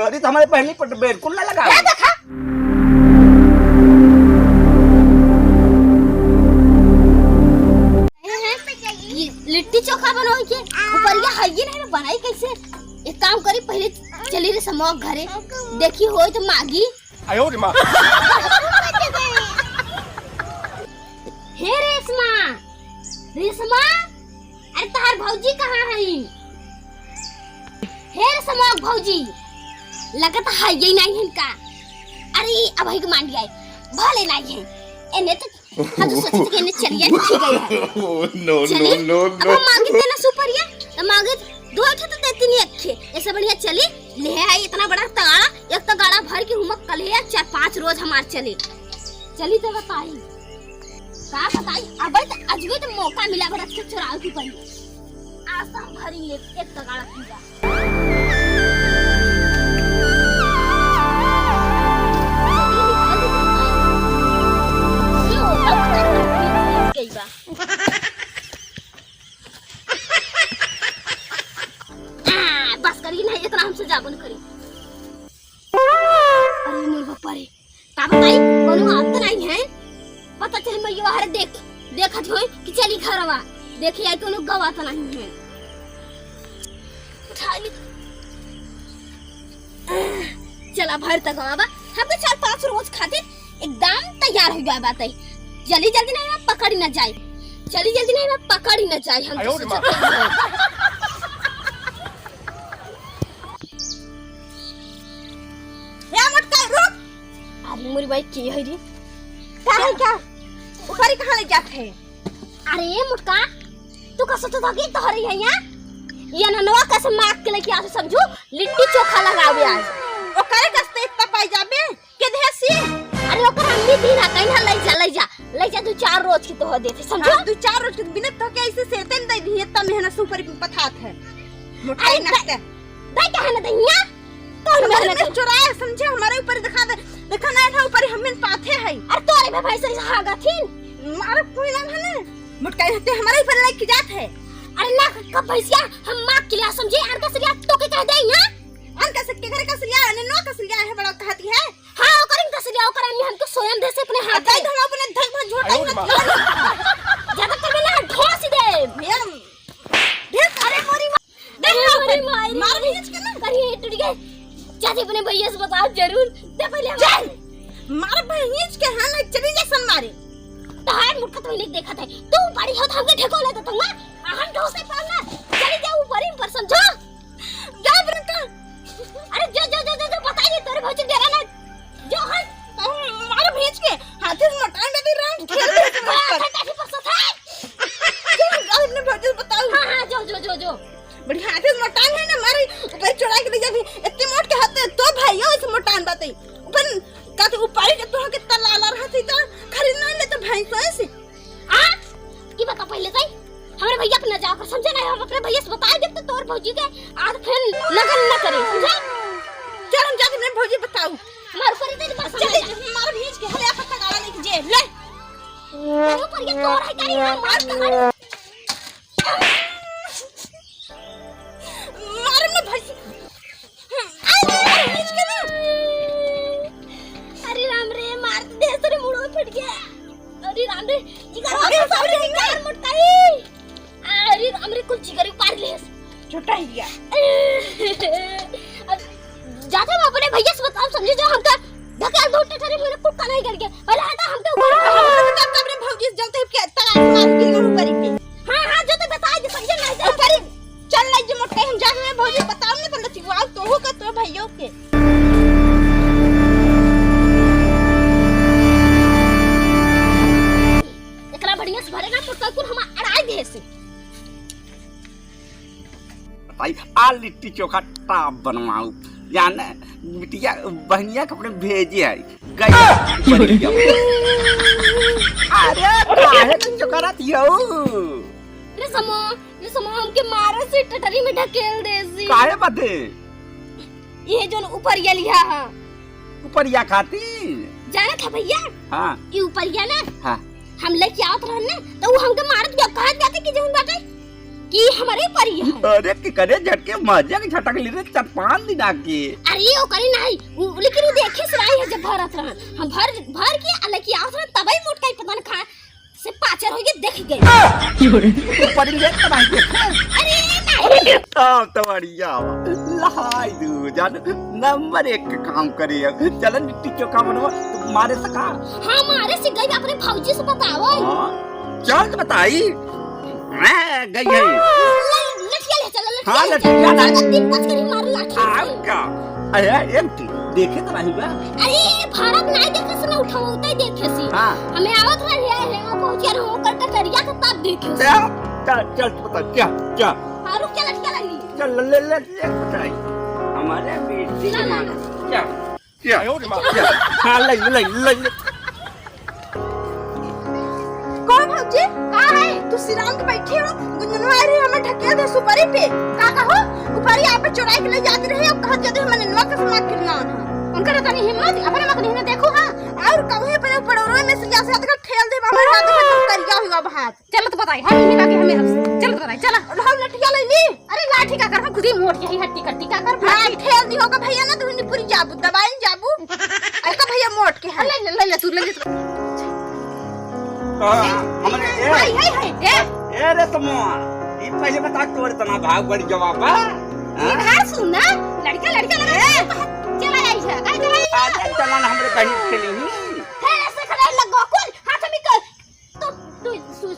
चोरी तो हमारे पहली पट बिल्कुल ना लगा। देखा लिट्टी चोखा बनाओ के ऊपर ये हल्दी नहीं बनाई कैसे? एक काम करी पहले चली रे समोक घरे देखी हो तो मागी। आयो रे मां। हे रेशमा रेशमा अरे तार भौजी कहाँ है? हे समोक भौजी लगता है ये नहीं है का। अरे अब ही मान गया भले नहीं है एने तो हम तो सोचते कि इन्हें चलिए ठीक है। नो नो नो अब हम मांगते ना सुपरिया तो मांगे दो ठे तो देती नहीं अच्छे ऐसे बढ़िया चली ले आई इतना बड़ा तगाड़ा एक तगाड़ा भर के हुमक कल है 4-5 रोज हमार चली चली तो बताई का बताई अब तो अजबे तो मौका मिला बड़ा अच्छा चुराव की पड़ी आज तो हम भरी ले एक तगाड़ा पीगा। बस करी नहीं इतना हमसे जाबन करी। अरे मोर बापा रे का बताई कोनो आप तो नहीं है पता चल मैं ये बाहर देखत होई कि चली घरवा देखी आई कोनो गवा तो नहीं है उठा ली चला भर तक बाबा हम तो 4-5 रोज खातिर एकदम तैयार हो गया बात है। जल्दी जल्दी नहीं मैं पकड़ ना जाए चली जल्दी नहीं मैं पकड़ ही ना जाए हम तो या मटका रुक। अरे मोरी भाई की है रे का है क्या ऊपर ही कहां ले जाते हैं? अरे मुटका तू का सोचता था कि तोहरी है यहां ये ननवा कैसे मार के लेके आ समझू लिट्टी चोखा लगावे आज ओकरे कस्ते इतना पाई जाबे के देसी। अरे ओकर अम्मी दिन आ कहीं ले जा 2-4 रोज की तो हो देते समझो 2-4 रोज के बिना तो के ऐसे सेते न दे दी इतना मेहनत ऊपर पथात है मोटाई नखते दे क्या है ना दैया तो मेहनत चुराए समझे हमारे ऊपर दिखा दे देखा ना था ऊपर हमें पाथे है। अरे तोरे में भाई से हागा थीन मार कोई ना है ना मुटकाई हते हमारे ऊपर लाइक की जात है। अरे ना कब भैया हम मां के लिए समझे यार का सरिया तो के कह दे ना अन का सके घर का सरिया ने नो का सरिया है बड़ा कहती है। हां ओकरन का सरिया ओकर हम हमको स्वयं दे से अपने हाथ दे हम अपने धक में झोटाई मत ज्यादा कर ना ढोस दे भैया देख अरे मोरी देख मार भीज के ना करिए टूट गए चाची अपने भैया से बताओ जरूर दे पहले मार भैया के हां ना चली जा सन मारे तहार मुट्ठा तो नहीं देखा था तू बड़ी हो तो हमके ढेको ले देता हूं हम ढोसे पाना चली जा ऊपर ही पर समझो जा ब्रका। अरे जो बता दे तेरे भौजी डेरा ना जो हट मार भेज के हाथे से मटान दे रहा खेल काफी पसंद है जो अपने भौजी बताओ। हां जो बड़ी हाथे से मटान है ना मारे ऊपर चढ़ा के ले जा इतने मोट के हाथ तो भाईयो इस मटान बात ऊपर का तो ऊपर के तो के तलाला रहती तो खरीद ना ले तो भाई तो ऐसे आ की बता पहले जाई हमारे भैया अपना जाकर समझे ना हम अपने भैया से बता दे तो तोर भौजी के आज फिर लगन ना करे समझा। चल हम जाके मेरे भौजी बताऊ मार करी तेरी बात चल मार भेज के हले पत्ता गाला लेके जे ले वो पर ये तोर है करी मार के मार में भौजी आई भेज के ना। अरे राम रे मार दे तेरे मुंह में फट गया। अरे राम रे जिगर सामने यार मुटकाई अरे राम रे कुछ जिगर पार ले छोटा ही गया जाते हम अपने भैया से बताओ समझे जो हमका धक्का दो टटरे मेरे कुत्ता नहीं कर गया पहले हटा हमके ऊपर तब अपने भौजी से जलते के तला मार के ऊपर पे। हां जो तो बता दे समझे नहीं जा ऊपर चल ले जे मोटे हम जाके मैं भौजी बताओ ना तो लचिवा तो हो का तो भैया के एकरा बढ़िया से भरे ना तो कुल हम अड़ाई दे से भाई आ लिट्टी चोखा टाप बनवाऊ जाने बिटिया बहनिया कपड़े भेजे है गई अरे काहे तुम चोकरा दियो रे समो हमके मारे से टटरी में ढकेल देसी काहे बाते ये जो ऊपर ये लिया हां ऊपर या खाती जाना था भैया। हां ये ऊपर या ना हां हम लेके आवत रहन ना तो वो हमके मारत गया कहत जाते कि जोन बाटे कि हमारे परी है। अरे कि करे झटके मजा के झटक ले रे 4-5 दिन आके। अरे ओ करी नहीं लेकिन वो देखे से आई है जब भरत रहन हम भर के अलग आवत रहन तबई मोट का पता न खा से पाचर हो गए देख गए परी ले तबाही देख। अरे नहीं तो बढ़िया लहाई दू जान नंबर 1 का काम करे चल लिट्टी चोखा बनवा मारे सका। हां मारे से गई अपने भौजी से बताओ। हां चल बताई मैं गई है लठिया ले चल लठिया। हां लठिया ना 3-5 करी मार लाठी आपका अरे एम्प्टी देखे तो नहीं बा। अरे भारत नहीं देखे से ना उठावता ही देखे से। हां हमें आवत रही है पहुंच रहा हूं कर करिया के तब देखे चल बता क्या क्या हां रुक चल लठिया लगी चल ले बताई हमारे बेटी की मां क्या क्या हां ले कौन भौजी कहां है तू सिराम के बैठी हो गुंजनवा आ रही हमें ढकेल दे सुपारी पे का कहो ऊपरी आप चुराई के ले जाती रही अब कहत जाते हमने नवा के समाज किरना उनका तनी हिम्मत अपने मक नहीं देखो हां और कहे पे पड़ोरो में से जा से हाथ ठेल दे हमारे हाथ में तुम करिया हुआ बात चल तो बताई हम नहीं बाकी हमें चल बताई चल हम लठिया ले ली। अरे लाठी का कर खुद ही मोट यही हट्टी कट्टी का कर हां ठेल दी होगा भैया ना तू पूरी जाबू दबाइन जाबू ऐसा भैया मोट के है ले तू ले हमने ए रे तमो ई पहले बता तोर तना भाग बड़ी जवाब बा इधर सुन ना लड़का लगा चला आई है काय चला आज चला ना हमरे बहनी चली है ऐसे खड़ा लगो कौन हाथ में कर तो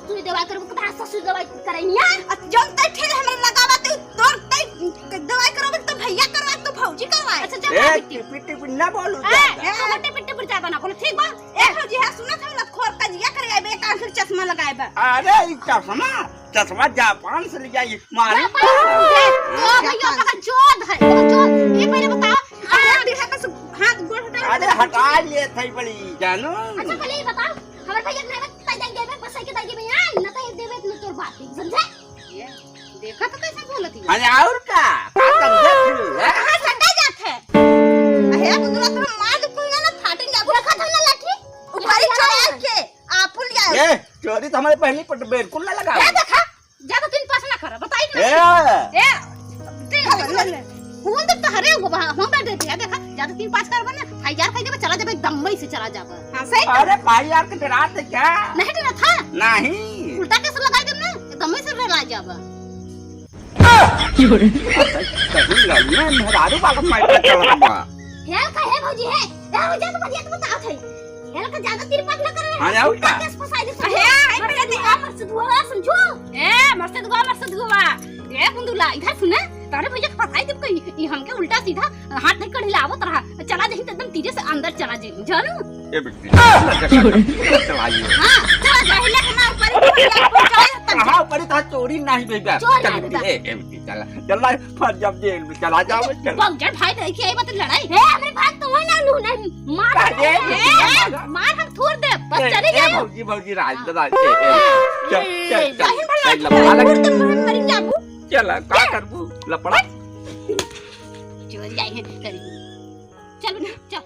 तू दवाई कर कथा ससुर दवाई करैया जौन तै ठेल हमरा लगावा तू तोर तै दवाई करबे तो भैया करवा तो भौजी करवा। अच्छा चल पिट्टी ना बोलू मोटे पिट्टी पर ज्यादा ना बोलो ठीक बा ए भौजी है सुना था ना खोर का जिया करे बे कान से चश्मा लगाए बा। अरे ई चश्मा जापान से ले जाई मारे ओ भैया का जोद है जोद ये पहले बताओ हाथ गोड़ हटा। अरे हटा लिए थई बड़ी जानू। अच्छा पहले ये बताओ हमर भैया ने तय दे देबे बस के दे देबे यार न तय देबे न तोर बात समझे ये देखा तो कैसे बोलती है। अरे और का समझे तू हां सटा जात है अहे बुदला तो मार दे कोई ना फाटे जा रखा था ना लाठी ऊपर चढ़ा के आपुल या ए चोरी तो हमारे पहली पट बिल्कुल ना लगा ए देखा ज्यादा 3-5 ना कर बताई ना ए फोन तो हरे हम बैठ देते हैं देखा ज्यादा 3-5 करबा ना 1000 खाई देबे चला जाबे एकदम मई से चला जाबे। हां सही अरे भाई यार के रात क्या नहीं डरा था नहीं उल्टा कैसे लगाई देब ना एकदम मई से ला जाबे कहीं लड़ने मेहरारू बाग माइट चला बा हेल का है भौजी है ए हो जा तो बढ़िया तो बताओ थे हेल का ज्यादा 3-5 ना करे। हां और का कैसे फसाई दे है मेरे दिखा मत से दुआ समझो ए मस्त दुआ ए कुंदुला इधर सुने तारे भैया के फसाई देब कहीं ई हमके उल्टा सीधा हाथ नहीं कढ़े लावत रहा चला जही एकदम तीरे से अंदर चला जाई जानू ए बेटी चलाइए हां चला जाही ले हमार ऊपर पहुंचाए कहां ऊपर था चोरी नहीं बेटा चल ए बेटी चला फट जब जेल में चला जाओ चल बंजर भाई नहीं की आई बात लड़ाई है हमरे भाई तो ना लू नहीं मार हम थोड़ दे बस चले जाओ भौजी राज दादा चल लपड़ा लगे मरी जाबू चल का करबू लपड़ा चल जाए करी चल चल